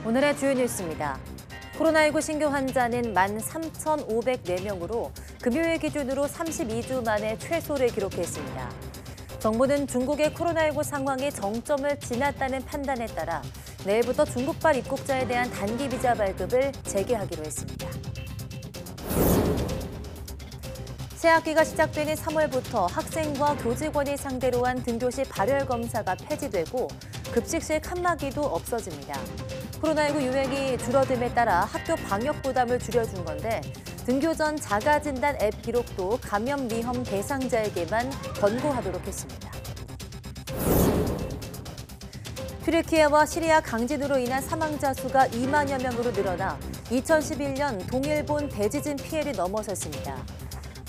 오늘의 주요 뉴스입니다. 코로나19 신규 환자는 13,504명으로 금요일 기준으로 32주 만에 최소를 기록했습니다. 정부는 중국의 코로나19 상황이 정점을 지났다는 판단에 따라 내일부터 중국발 입국자에 대한 단기 비자 발급을 재개하기로 했습니다. 새학기가 시작되는 3월부터 학생과 교직원이 상대로 한 등교시 발열 검사가 폐지되고 급식실 칸막이도 없어집니다. 코로나19 유행이 줄어듦에 따라 학교 방역 부담을 줄여준 건데 등교 전 자가진단 앱 기록도 감염 위험 대상자에게만 권고하도록 했습니다. 튀르키예와 시리아 강진으로 인한 사망자 수가 2만여 명으로 늘어나 2011년 동일본 대지진 피해를 넘어섰습니다.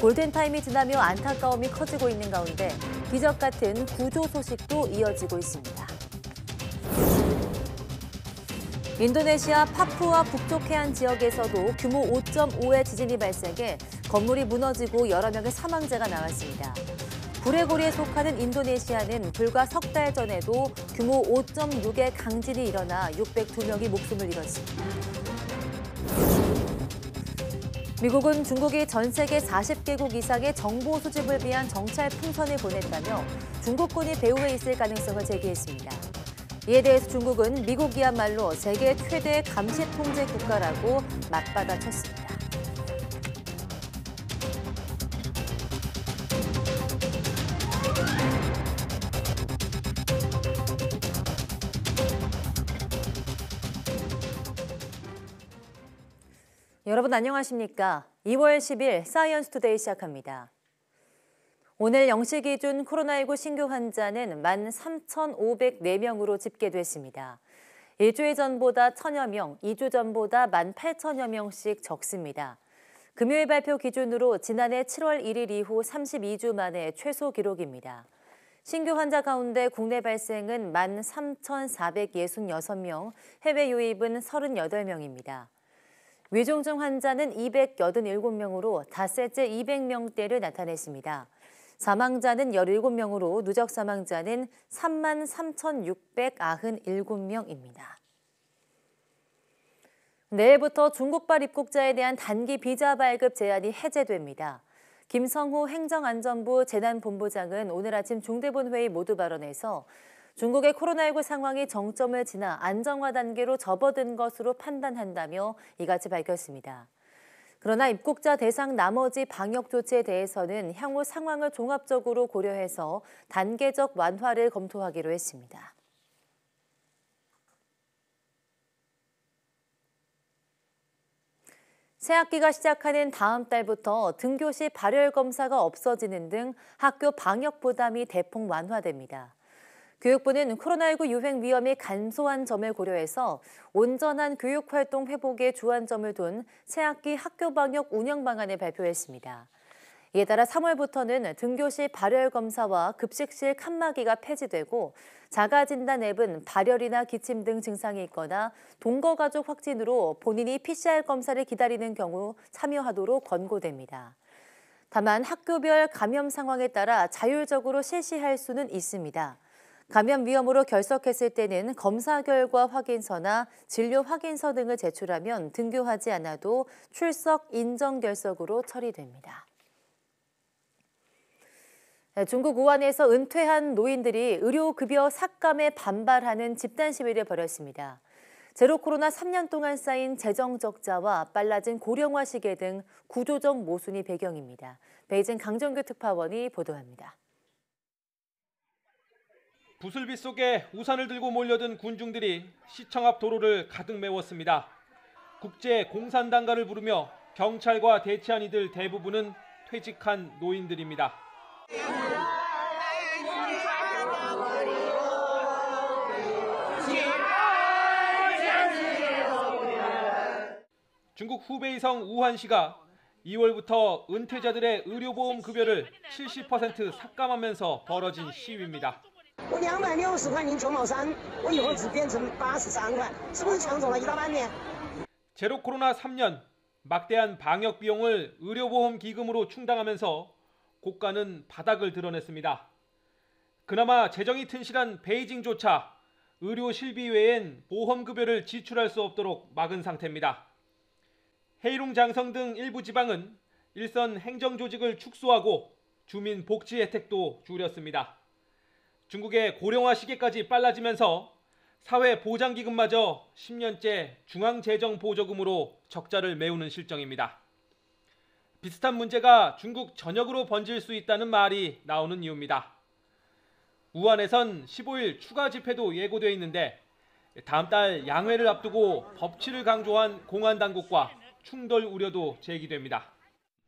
골든타임이 지나며 안타까움이 커지고 있는 가운데 기적 같은 구조 소식도 이어지고 있습니다. 인도네시아 파푸아 북쪽 해안 지역에서도 규모 5.5의 지진이 발생해 건물이 무너지고 여러 명의 사망자가 나왔습니다. 불의 고리에 속하는 인도네시아는 불과 석 달 전에도 규모 5.6의 강진이 일어나 602명이 목숨을 잃었습니다. 미국은 중국이 전 세계 40개국 이상의 정보 수집을 위한 정찰 풍선을 보냈다며 중국군이 배후에 있을 가능성을 제기했습니다. 이에 대해서 중국은 미국이야말로 세계 최대 감시 통제 국가라고 맞받아쳤습니다. 여러분 안녕하십니까? 2월 10일 사이언스 투데이 시작합니다. 오늘 0시 기준 코로나19 신규 환자는 13,504명으로 집계됐습니다. 일주일 전보다 1,000여 명, 2주 전보다 18,000여 명씩 적습니다. 금요일 발표 기준으로 지난해 7월 1일 이후 32주 만에 최소 기록입니다. 신규 환자 가운데 국내 발생은 13,466명, 해외 유입은 38명입니다. 위중증 환자는 287명으로 닷새째 200명대를 나타냈습니다. 사망자는 17명으로 누적 사망자는 33,697명입니다. 내일부터 중국발 입국자에 대한 단기 비자 발급 제한이 해제됩니다. 김성호 행정안전부 재난본부장은 오늘 아침 중대본 회의 모두 발언에서 중국의 코로나19 상황이 정점을 지나 안정화 단계로 접어든 것으로 판단한다며 이같이 밝혔습니다. 그러나 입국자 대상 나머지 방역 조치에 대해서는 향후 상황을 종합적으로 고려해서 단계적 완화를 검토하기로 했습니다. 새학기가 시작하는 다음 달부터 등교시 발열 검사가 없어지는 등 학교 방역 부담이 대폭 완화됩니다. 교육부는 코로나19 유행 위험이 감소한 점을 고려해서 온전한 교육활동 회복에 주안점을 둔 새학기 학교 방역 운영 방안을 발표했습니다. 이에 따라 3월부터는 등교시 발열 검사와 급식실 칸막이가 폐지되고 자가진단 앱은 발열이나 기침 등 증상이 있거나 동거가족 확진으로 본인이 PCR 검사를 기다리는 경우 참여하도록 권고됩니다. 다만 학교별 감염 상황에 따라 자율적으로 실시할 수는 있습니다. 감염 위험으로 결석했을 때는 검사 결과 확인서나 진료 확인서 등을 제출하면 등교하지 않아도 출석 인정 결석으로 처리됩니다. 중국 우한에서 은퇴한 노인들이 의료급여 삭감에 반발하는 집단 시위를 벌였습니다. 제로 코로나 3년 동안 쌓인 재정 적자와 빨라진 고령화 시계 등 구조적 모순이 배경입니다. 베이징 강정규 특파원이 보도합니다. 부슬비 속에 우산을 들고 몰려든 군중들이 시청 앞 도로를 가득 메웠습니다. 국제 공산당가를 부르며 경찰과 대치한 이들 대부분은 퇴직한 노인들입니다. 중국 후베이성 우한시가 2월부터 은퇴자들의 의료보험 급여를 70% 삭감하면서 벌어진 시위입니다. 我260块您9毛3，我以后只变成83块，是不是抢走了1大半年？ 제로 코로나 3년, 막대한 방역 비용을 의료보험 기금으로 충당하면서 고가는 바닥을 드러냈습니다. 그나마 재정이 튼실한 베이징조차 의료 실비 외엔 보험급여를 지출할 수 없도록 막은 상태입니다. 해이룽 장성 등 일부 지방은 일선 행정조직을 축소하고 주민 복지 혜택도 줄였습니다. 중국의 고령화 시기까지 빨라지면서 사회보장기금마저 10년째 중앙재정보조금으로 적자를 메우는 실정입니다. 비슷한 문제가 중국 전역으로 번질 수 있다는 말이 나오는 이유입니다. 우한에선 15일 추가 집회도 예고되어 있는데 다음 달 양회를 앞두고 법치를 강조한 공안 당국과 충돌 우려도 제기됩니다.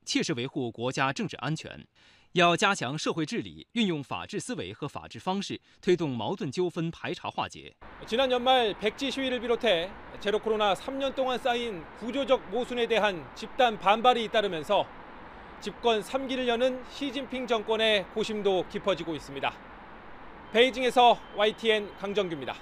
切实维护国家政治安全，要加强社会治理，运用法治思维和法治方式，推动矛盾纠纷排查化解。 지난 연말 백지 시위를 비롯해 제로 코로나 3년 동안 쌓인 구조적 모순에 대한 집단 반발이 잇따르면서 집권 3기를 여는 시진핑 정권의 고심도 깊어지고 있습니다. 베이징에서 YTN 강정규입니다.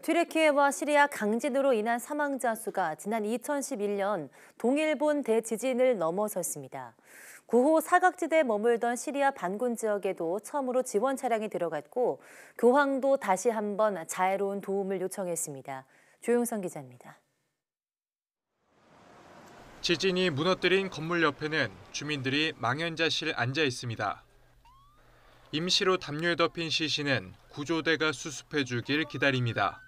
튀르키예와 시리아 강진으로 인한 사망자 수가 지난 2011년 동일본 대지진을 넘어섰습니다. 9호 사각지대에 머물던 시리아 반군 지역에도 처음으로 지원 차량이 들어갔고 교황도 다시 한번 자애로운 도움을 요청했습니다. 조용선 기자입니다. 지진이 무너뜨린 건물 옆에는 주민들이 망연자실 앉아 있습니다. 임시로 담요에 덮인 시신은 구조대가 수습해 주길 기다립니다.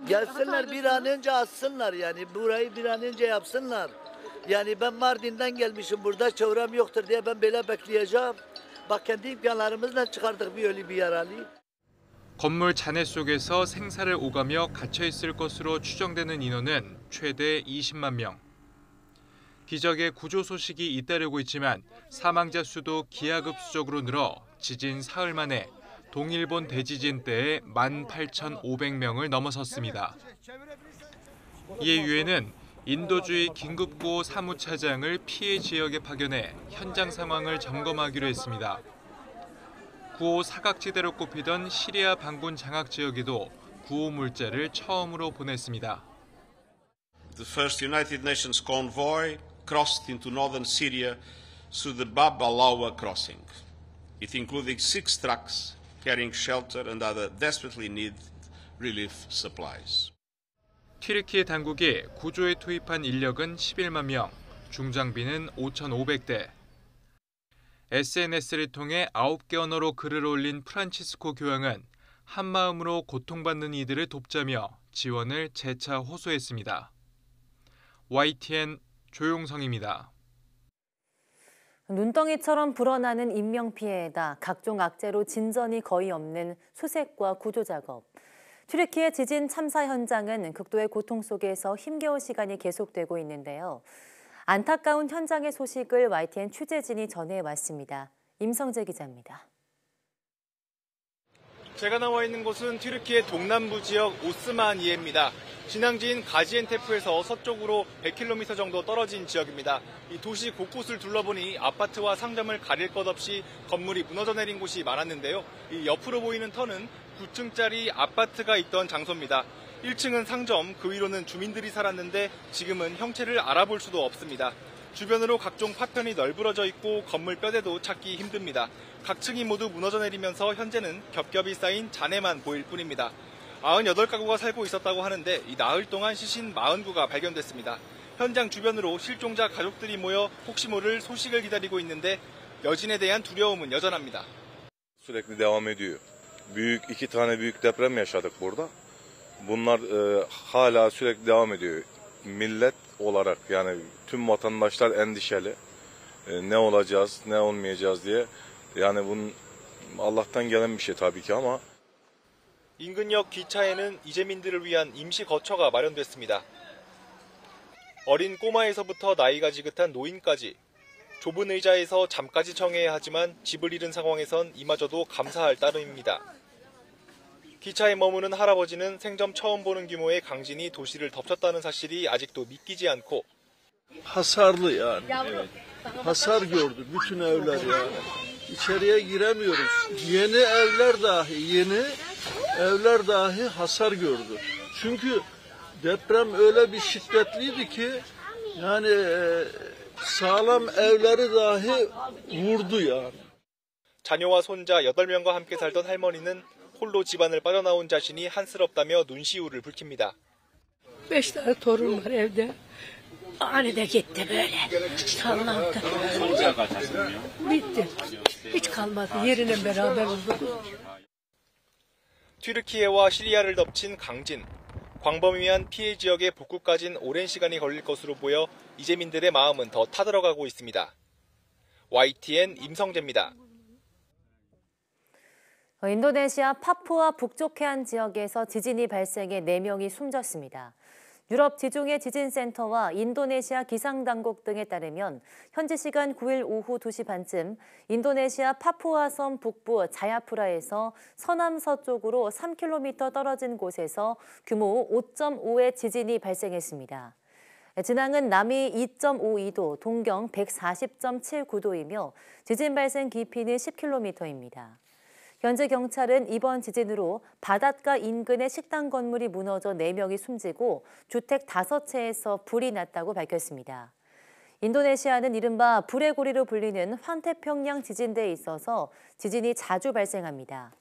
Gelsinler bir an önce atsınlar yani burayı bir an önce yapsınlar. Yani ben Mardin'den gelmişim burada çevrem yoktur diye ben böyle bekleyeceğim. Bak kendi imkanlarımızla çıkardık bir ölü bir yaralı. 건물 잔해 속에서 생사를 오가며 갇혀 있을 것으로 추정되는 인원은 최대 20만 명. 기적의 구조 소식이 잇따르고 있지만 사망자 수도 기하급수적으로 늘어 지진 사흘 만에 동일본 대지진 때의 18,500명을 넘어섰습니다. 이에 유엔은 인도주의 긴급구호 사무차장을 피해 지역에 파견해 현장 상황을 점검하기로 했습니다. 9호 사각지대로 꼽히던 시리아 반군 장악 지역에도 구호 물자를 처음으로 보냈습니다. The first United Nations convoy crossed into northern Syria through the Bab al-Awa crossing. It included 6 trucks carrying shelter and other desperately needed relief supplies. 튀르키예 당국이 구조에 투입한 인력은 11만 명, 중장비는 5,500대. SNS를 통해 9개 언어로 글을 올린 프란치스코 교황은 한마음으로 고통받는 이들을 돕자며 지원을 재차 호소했습니다. YTN 조용성입니다. 눈덩이처럼 불어나는 인명피해에다 각종 악재로 진전이 거의 없는 수색과 구조작업. 튀르키예 지진 참사 현장은 극도의 고통 속에서 힘겨운 시간이 계속되고 있는데요. 안타까운 현장의 소식을 YTN 취재진이 전해왔습니다. 임성재 기자입니다. 제가 나와 있는 곳은 튀르키예 동남부 지역 오스마니에입니다. 진앙지인 가지엔테프에서 서쪽으로 100km 정도 떨어진 지역입니다. 이 도시 곳곳을 둘러보니 아파트와 상점을 가릴 것 없이 건물이 무너져 내린 곳이 많았는데요. 이 옆으로 보이는 터는 9층짜리 아파트가 있던 장소입니다. 1층은 상점, 그 위로는 주민들이 살았는데 지금은 형체를 알아볼 수도 없습니다. 주변으로 각종 파편이 널브러져 있고 건물 뼈대도 찾기 힘듭니다. 각 층이 모두 무너져 내리면서 현재는 겹겹이 쌓인 잔해만 보일 뿐입니다. 98가구가 살고 있었다고 하는데 이 나흘 동안 시신 49구가 발견됐습니다. 현장 주변으로 실종자 가족들이 mo여 혹시 모를 소식을 기다리고 있는데 여진에 대한 두려움은 여전합니다. Sürekli devam ediyor. İki tane büyük deprem yaşadık burada. Bunlar hala sürekli devam ediyor. millet olarak yani tüm vatandaşlar endişeli. Ne olacağız, ne olmayacağız diye. Yani bunun Allah'tan gelen bir şey tabii ki ama 인근역 기차에는 이재민들을 위한 임시 거처가 마련됐습니다. 어린 꼬마에서부터 나이가 지긋한 노인까지 좁은 의자에서 잠까지 청해야 하지만 집을 잃은 상황에선 이마저도 감사할 따름입니다. 기차에 머무는 할아버지는 생전 처음 보는 규모의 강진이 도시를 덮쳤다는 사실이 아직도 믿기지 않고 Hasarlı yani. Evet. Hasar gördü bütün evler yani. İçeriye giremiyoruz. Yeni evler dahi hasar gördü. Çünkü deprem öyle bir şiddetliydi ki yani sağlam evleri dahi vurdu yani. 자녀와 손자 8명과 함께 살던 할머니는 홀로 집안을 빠져나온 자신이 한스럽다며 눈시울을 붉힙니다. 5 tane torun var evde. Anide gitti böyle. Sallandı. Bitti. Hiç kalmadı. Yerine beraber oldu. 튀르키예와 시리아를 덮친 강진. 광범위한 피해 지역의 복구까진 오랜 시간이 걸릴 것으로 보여 이재민들의 마음은 더 타들어가고 있습니다. YTN 임성재입니다. 인도네시아 파푸아 북쪽 해안 지역에서 지진이 발생해 4명이 숨졌습니다. 유럽 지중해 지진센터와 인도네시아 기상당국 등에 따르면 현지 시간 9일 오후 2시 반쯤 인도네시아 파푸아 섬 북부 자야프라에서 서남서쪽으로 3km 떨어진 곳에서 규모 5.5의 지진이 발생했습니다. 진앙은 남위 2.52도, 동경 140.79도이며 지진 발생 깊이는 10km입니다. 현재 경찰은 이번 지진으로 바닷가 인근의 식당 건물이 무너져 4명이 숨지고 주택 5채에서 불이 났다고 밝혔습니다. 인도네시아는 이른바 불의 고리로 불리는 환태평양 지진대에 있어서 지진이 자주 발생합니다.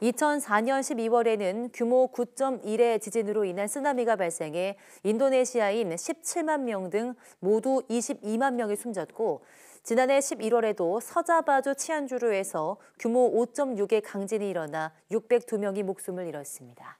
2004년 12월에는 규모 9.1의 지진으로 인한 쓰나미가 발생해 인도네시아인 17만 명 등 모두 22만 명이 숨졌고 지난해 11월에도 서자바주 치안주르에서 규모 5.6의 강진이 일어나 602명이 목숨을 잃었습니다.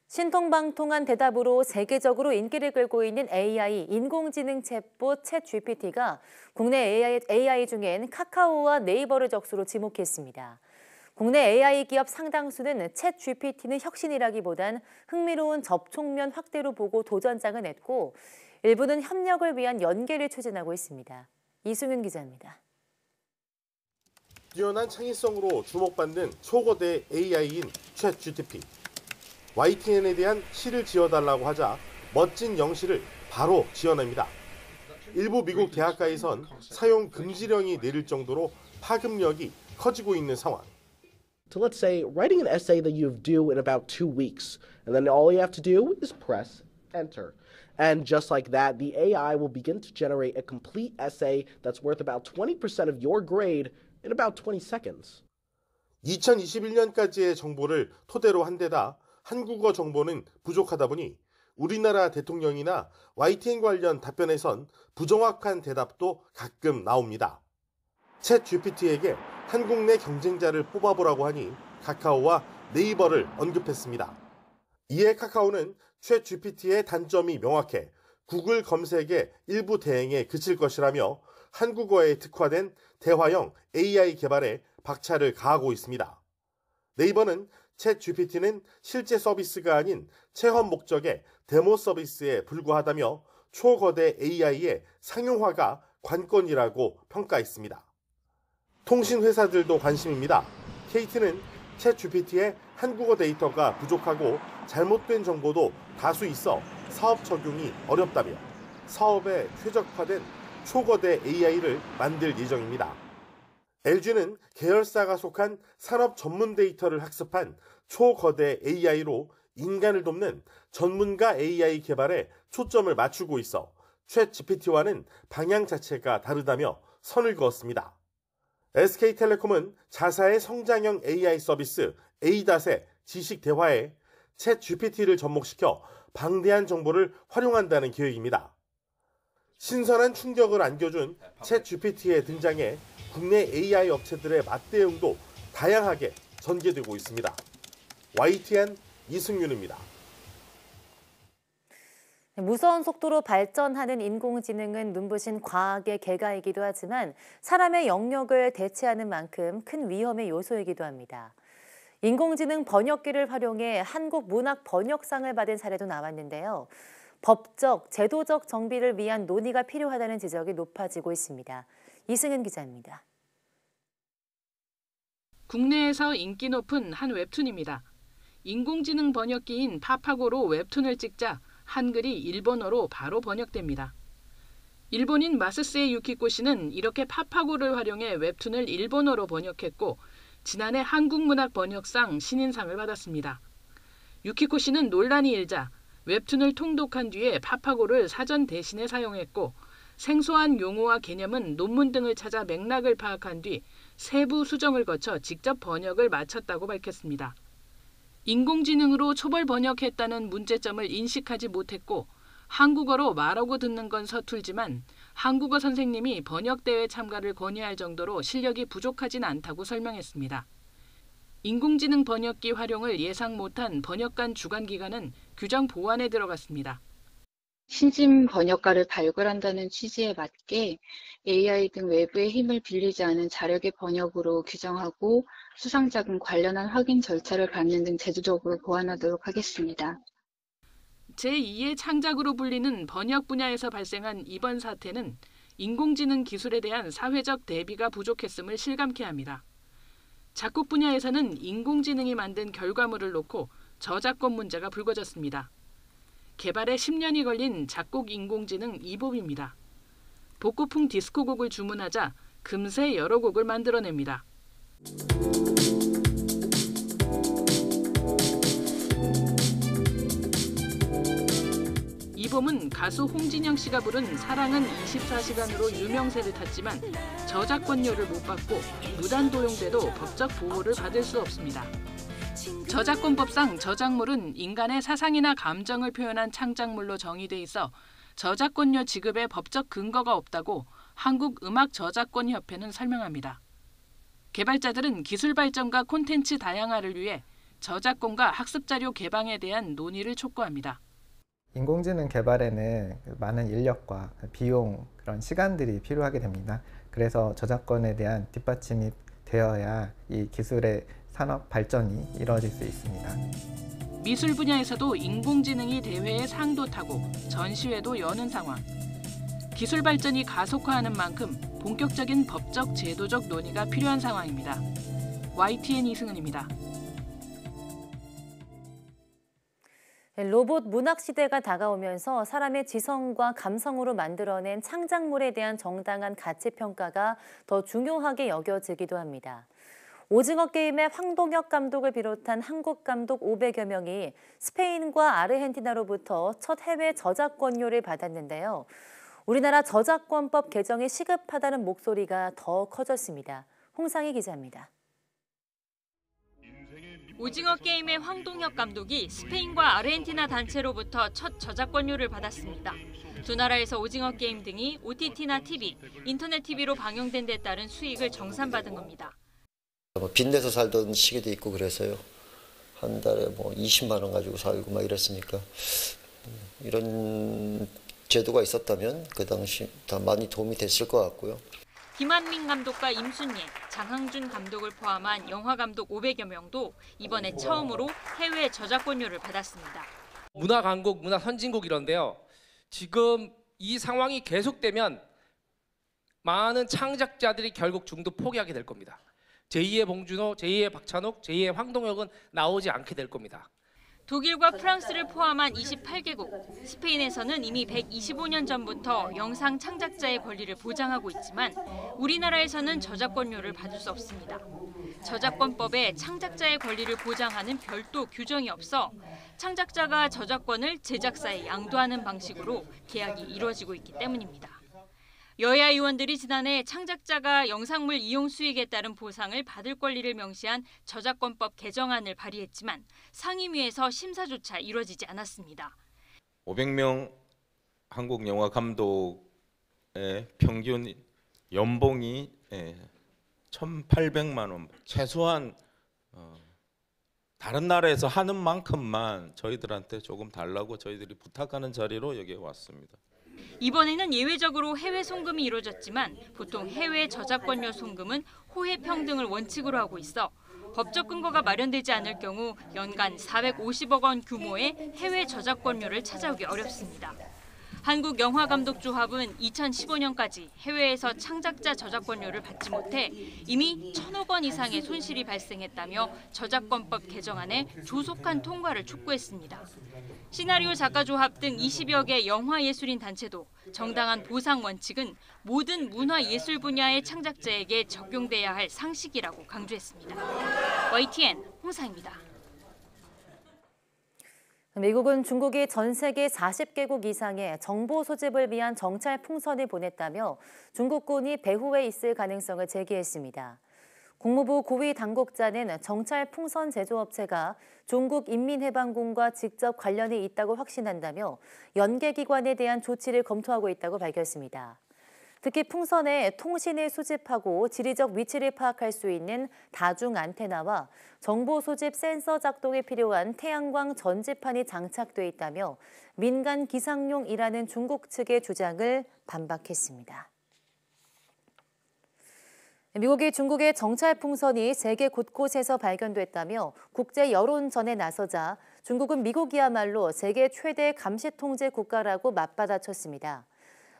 신통방통한 대답으로 세계적으로 인기를 끌고 있는 AI, 인공지능 챗봇 챗GPT가 국내 AI 중엔 카카오와 네이버를 적수로 지목했습니다. 국내 AI 기업 상당수는 챗GPT는 혁신이라기보단 흥미로운 접촉면 확대로 보고 도전장을 냈고 일부는 협력을 위한 연계를 추진하고 있습니다. 이승윤 기자입니다. 뛰어난 창의성으로 주목받는 초거대 AI인 챗GPT. YTN에 대한 시를 지어달라고 하자 멋진 영시를 바로 지어냅니다. 일부 미국 대학가에선 사용 금지령이 내릴 정도로 파급력이 커지고 있는 상황. So let's say writing an essay that you do in about 2 weeks, and then all you have to do is press enter. And just like that, the AI will begin to generate a complete essay that's worth about 20% of your grade in about 20 seconds. 2021년까지의 정보를 토대로 한 데다 한국어 정보는 부족하다 보니 우리나라 대통령이나 YTN 관련 답변에선 부정확한 대답도 가끔 나옵니다. 챗GPT에게 한국 내 경쟁자를 뽑아보라고 하니 카카오와 네이버를 언급했습니다. 이에 카카오는 챗GPT의 단점이 명확해 구글 검색의 일부 대행에 그칠 것이라며 한국어에 특화된 대화형 AI 개발에 박차를 가하고 있습니다. 네이버는 챗GPT는 실제 서비스가 아닌 체험 목적의 데모 서비스에 불과하다며 초거대 AI의 상용화가 관건이라고 평가했습니다. 통신 회사들도 관심입니다. KT는 챗GPT의 한국어 데이터가 부족하고 잘못된 정보도 다수 있어 사업 적용이 어렵다며 사업에 최적화된 초거대 AI를 만들 예정입니다. LG는 계열사가 속한 산업 전문 데이터를 학습한 초거대 AI로 인간을 돕는 전문가 AI 개발에 초점을 맞추고 있어 챗GPT와는 방향 자체가 다르다며 선을 그었습니다. SK텔레콤은 자사의 성장형 AI 서비스 ADAS의 지식 대화에 챗GPT를 접목시켜 방대한 정보를 활용한다는 계획입니다. 신선한 충격을 안겨준 챗GPT의 등장에 국내 AI 업체들의 맞대응도 다양하게 전개되고 있습니다. YTN 이승윤입니다. 무서운 속도로 발전하는 인공지능은 눈부신 과학의 개가이기도 하지만 사람의 영역을 대체하는 만큼 큰 위험의 요소이기도 합니다. 인공지능 번역기를 활용해 한국 문학 번역상을 받은 사례도 나왔는데요. 법적, 제도적 정비를 위한 논의가 필요하다는 지적이 높아지고 있습니다. 이승은 기자입니다. 국내에서 인기 높은 한 웹툰입니다. 인공지능 번역기인 파파고로 웹툰을 찍자 한글이 일본어로 바로 번역됩니다. 일본인 마스스의 유키코 씨는 이렇게 파파고를 활용해 웹툰을 일본어로 번역했고 지난해 한국문학번역상 신인상을 받았습니다. 유키코 씨는 논란이 일자 웹툰을 통독한 뒤에 파파고를 사전 대신에 사용했고 생소한 용어와 개념은 논문 등을 찾아 맥락을 파악한 뒤 세부 수정을 거쳐 직접 번역을 마쳤다고 밝혔습니다. 인공지능으로 초벌 번역했다는 문제점을 인식하지 못했고 한국어로 말하고 듣는 건 서툴지만 한국어 선생님이 번역대회 참가를 권유할 정도로 실력이 부족하진 않다고 설명했습니다. 인공지능 번역기 활용을 예상 못한 번역관 주관기관은 규정 보완에 들어갔습니다. 신진 번역가를 발굴한다는 취지에 맞게 AI 등 외부의 힘을 빌리지 않은 자력의 번역으로 규정하고 수상자금 관련한 확인 절차를 밟는 등 제도적으로 보완하도록 하겠습니다. 제2의 창작으로 불리는 번역 분야에서 발생한 이번 사태는 인공지능 기술에 대한 사회적 대비가 부족했음을 실감케 합니다. 작곡 분야에서는 인공지능이 만든 결과물을 놓고 저작권 문제가 불거졌습니다. 개발에 10년이 걸린 작곡 인공지능 이봅입니다. 복고풍 디스코곡을 주문하자 금세 여러 곡을 만들어냅니다. 이봄은 가수 홍진영 씨가 부른 사랑은 24시간으로 유명세를 탔지만 저작권료를 못 받고 무단 도용돼도 법적 보호를 받을 수 없습니다. 저작권법상 저작물은 인간의 사상이나 감정을 표현한 창작물로 정의돼 있어 저작권료 지급에 법적 근거가 없다고 한국음악저작권협회는 설명합니다. 개발자들은 기술 발전과 콘텐츠 다양화를 위해 저작권과 학습자료 개방에 대한 논의를 촉구합니다. 인공지능 개발에는 많은 인력과 비용, 그런 시간들이 필요하게 됩니다. 그래서 저작권에 대한 뒷받침이 되어야 이 기술의 산업 발전이 이루어질 수 있습니다. 미술 분야에서도 인공지능이 대회에 상도 타고 전시회도 여는 상황. 기술 발전이 가속화하는 만큼 본격적인 법적, 제도적 논의가 필요한 상황입니다. YTN 이승은입니다. 로봇 문학 시대가 다가오면서 사람의 지성과 감성으로 만들어낸 창작물에 대한 정당한 가치 평가가 더 중요하게 여겨지기도 합니다. 오징어 게임의 황동혁 감독을 비롯한 한국 감독 500여 명이 스페인과 아르헨티나로부터 첫 해외 저작권료를 받았는데요. 우리나라 저작권법 개정이 시급하다는 목소리가 더 커졌습니다. 홍상희 기자입니다. 오징어 게임의 황동혁 감독이 스페인과 아르헨티나 단체로부터 첫 저작권료를 받았습니다. 두 나라에서 오징어 게임 등이 OTT나 TV, 인터넷 TV로 방영된 데 따른 수익을 정산받은 겁니다. 빚내서 살던 시기도 있고 그래서요. 한 달에 20만 원 가지고 살고 막 이랬으니까 이런 제도가 있었다면 그 당시 다 많이 도움이 됐을 것 같고요. 김한민 감독과 임순예, 장항준 감독을 포함한 영화 감독 500여 명도 이번에 처음으로 해외 저작권료를 받았습니다. 문화 강국, 문화 선진국 이런데요. 지금 이 상황이 계속되면 많은 창작자들이 결국 중도 포기하게 될 겁니다. 제2의 봉준호, 제2의 박찬욱, 제2의 황동혁은 나오지 않게 될 겁니다. 독일과 프랑스를 포함한 28개국, 스페인에서는 이미 125년 전부터 영상 창작자의 권리를 보장하고 있지만 우리나라에서는 저작권료를 받을 수 없습니다. 저작권법에 창작자의 권리를 보장하는 별도 규정이 없어 창작자가 저작권을 제작사에 양도하는 방식으로 계약이 이루어지고 있기 때문입니다. 여야 의원들이 지난해 창작자가 영상물 이용 수익에 따른 보상을 받을 권리를 명시한 저작권법 개정안을 발의했지만 상임위에서 심사조차 이루어지지 않았습니다. 500명 한국 영화 감독의 평균 연봉이 1,800만 원 최소한 다른 나라에서 하는 만큼만 저희들한테 조금 달라고 저희들이 부탁하는 자리로 여기에 왔습니다. 이번에는 예외적으로 해외 송금이 이루어졌지만 보통 해외 저작권료 송금은 호혜 평등을 원칙으로 하고 있어 법적 근거가 마련되지 않을 경우 연간 450억 원 규모의 해외 저작권료를 찾아오기 어렵습니다. 한국영화감독조합은 2015년까지 해외에서 창작자 저작권료를 받지 못해 이미 1,000억 원 이상의 손실이 발생했다며 저작권법 개정안의 조속한 통과를 촉구했습니다. 시나리오 작가조합 등 20여 개 영화예술인 단체도 정당한 보상 원칙은 모든 문화예술 분야의 창작자에게 적용돼야 할 상식이라고 강조했습니다. YTN 홍사입니다. 미국은 중국이 전 세계 40개국 이상의 정보 소집을 위한 정찰 풍선을 보냈다며 중국군이 배후에 있을 가능성을 제기했습니다. 국무부 고위 당국자는 정찰 풍선 제조업체가 중국인민해방군과 직접 관련이 있다고 확신한다며 연계기관에 대한 조치를 검토하고 있다고 밝혔습니다. 특히 풍선에 통신을 수집하고 지리적 위치를 파악할 수 있는 다중 안테나와 정보 소집 센서 작동에 필요한 태양광 전지판이 장착돼 있다며 민간 기상용이라는 중국 측의 주장을 반박했습니다. 미국이 중국의 정찰 풍선이 세계 곳곳에서 발견됐다며 국제 여론전에 나서자 중국은 미국이야말로 세계 최대 감시 통제 국가라고 맞받아쳤습니다.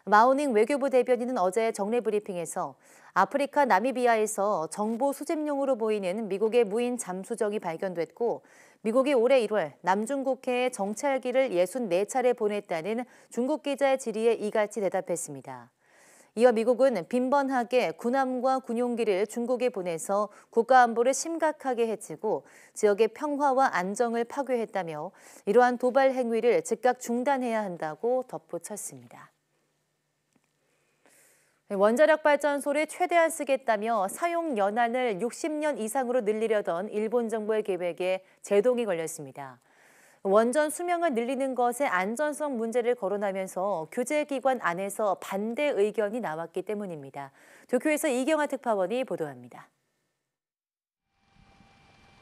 마오닝 외교부 대변인은 어제 정례 브리핑에서 아프리카 나미비아에서 정보 수집용으로 보이는 미국의 무인 잠수정이 발견됐고 미국이 올해 1월 남중국해에 정찰기를 64차례 보냈다는 중국 기자의 질의에 이같이 대답했습니다. 이어 미국은 빈번하게 군함과 군용기를 중국에 보내서 국가안보를 심각하게 해치고 지역의 평화와 안정을 파괴했다며 이러한 도발 행위를 즉각 중단해야 한다고 덧붙였습니다. 원자력 발전소를 최대한 쓰겠다며 사용 연한을 60년 이상으로 늘리려던 일본 정부의 계획에 제동이 걸렸습니다. 원전 수명을 늘리는 것에 안전성 문제를 거론하면서 규제기관 안에서 반대 의견이 나왔기 때문입니다. 도쿄에서 이경아 특파원이 보도합니다.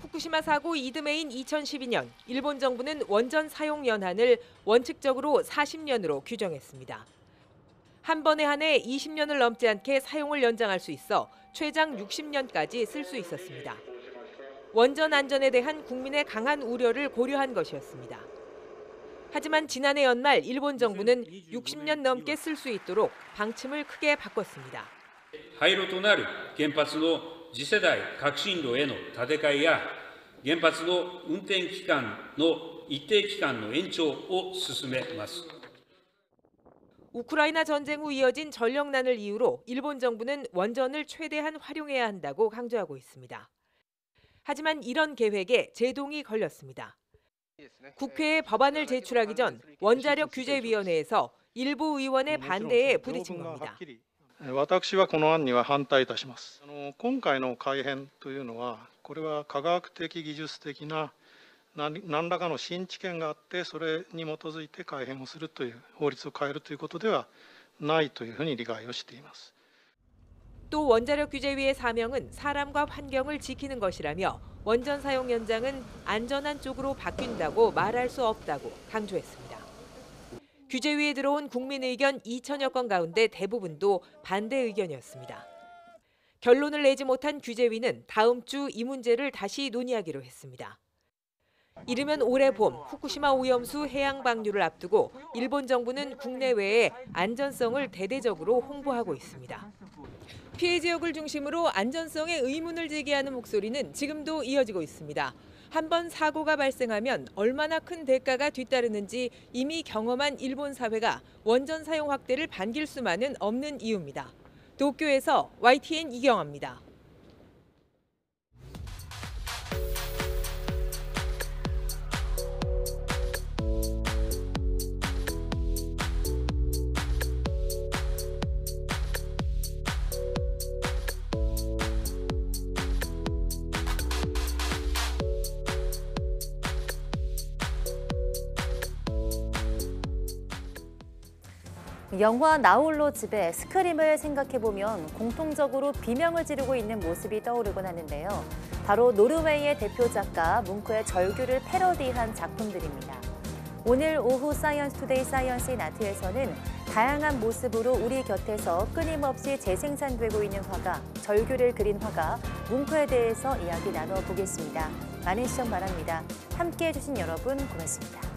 후쿠시마 사고 이듬해인 2012년 일본 정부는 원전 사용 연한을 원칙적으로 40년으로 규정했습니다. 한 번에 한해 20년을 넘지 않게 사용을 연장할 수 있어 최장 60년까지 쓸 수 있었습니다. 원전 안전에 대한 국민의 강한 우려를 고려한 것이었습니다. 하지만 지난해 연말 일본 정부는 60년 넘게 쓸 수 있도록 방침을 크게 바꿨습니다. 廃炉となる原発の次世代革新炉への建て替えや原発の運転期間の一定期間の延長を進めます。 우크라이나 전쟁 후 이어진 전력난을 이유로 일본 정부는 원전을 최대한 활용해야 한다고 강조하고 있습니다. 하지만 이런 계획에 제동이 걸렸습니다. 국회에 법안을 제출하기 전 원자력 규제위원회에서 일부 의원의 반대에 부딪힌 겁니다. 私はこの案には反対いたします。今回の改変というのは、これは科学的技術的な何らかの新知見があってそれに基づいて改変をするという法律を変えるということではないというふうに理解をしています。 또 원자력 규제위의 사명은 사람과 환경을 지키는 것이라며 원전 사용 연장은 안전한 쪽으로 바뀐다고 말할 수 없다고 강조했습니다. 규제위에 들어온 국민 의견 2천여 건 가운데 대부분도 반대 의견이었습니다. 결론을 내지 못한 규제위는 다음 주 이 문제를 다시 논의하기로 했습니다. 이르면 올해 봄 후쿠시마 오염수 해양 방류를 앞두고 일본 정부는 국내외에 안전성을 대대적으로 홍보하고 있습니다. 피해 지역을 중심으로 안전성에 의문을 제기하는 목소리는 지금도 이어지고 있습니다. 한번 사고가 발생하면 얼마나 큰 대가가 뒤따르는지 이미 경험한 일본 사회가 원전 사용 확대를 반길 수만은 없는 이유입니다. 도쿄에서 YTN 이경아입니다. 영화 나홀로 집에 스크림을 생각해보면 공통적으로 비명을 지르고 있는 모습이 떠오르곤 하는데요. 바로 노르웨이의 대표 작가 뭉크의 절규를 패러디한 작품들입니다. 오늘 오후 사이언스 투데이 사이언스 인 아트에서는 다양한 모습으로 우리 곁에서 끊임없이 재생산되고 있는 화가, 절규를 그린 화가 뭉크에 대해서 이야기 나눠보겠습니다. 많은 시청 바랍니다. 함께해 주신 여러분 고맙습니다.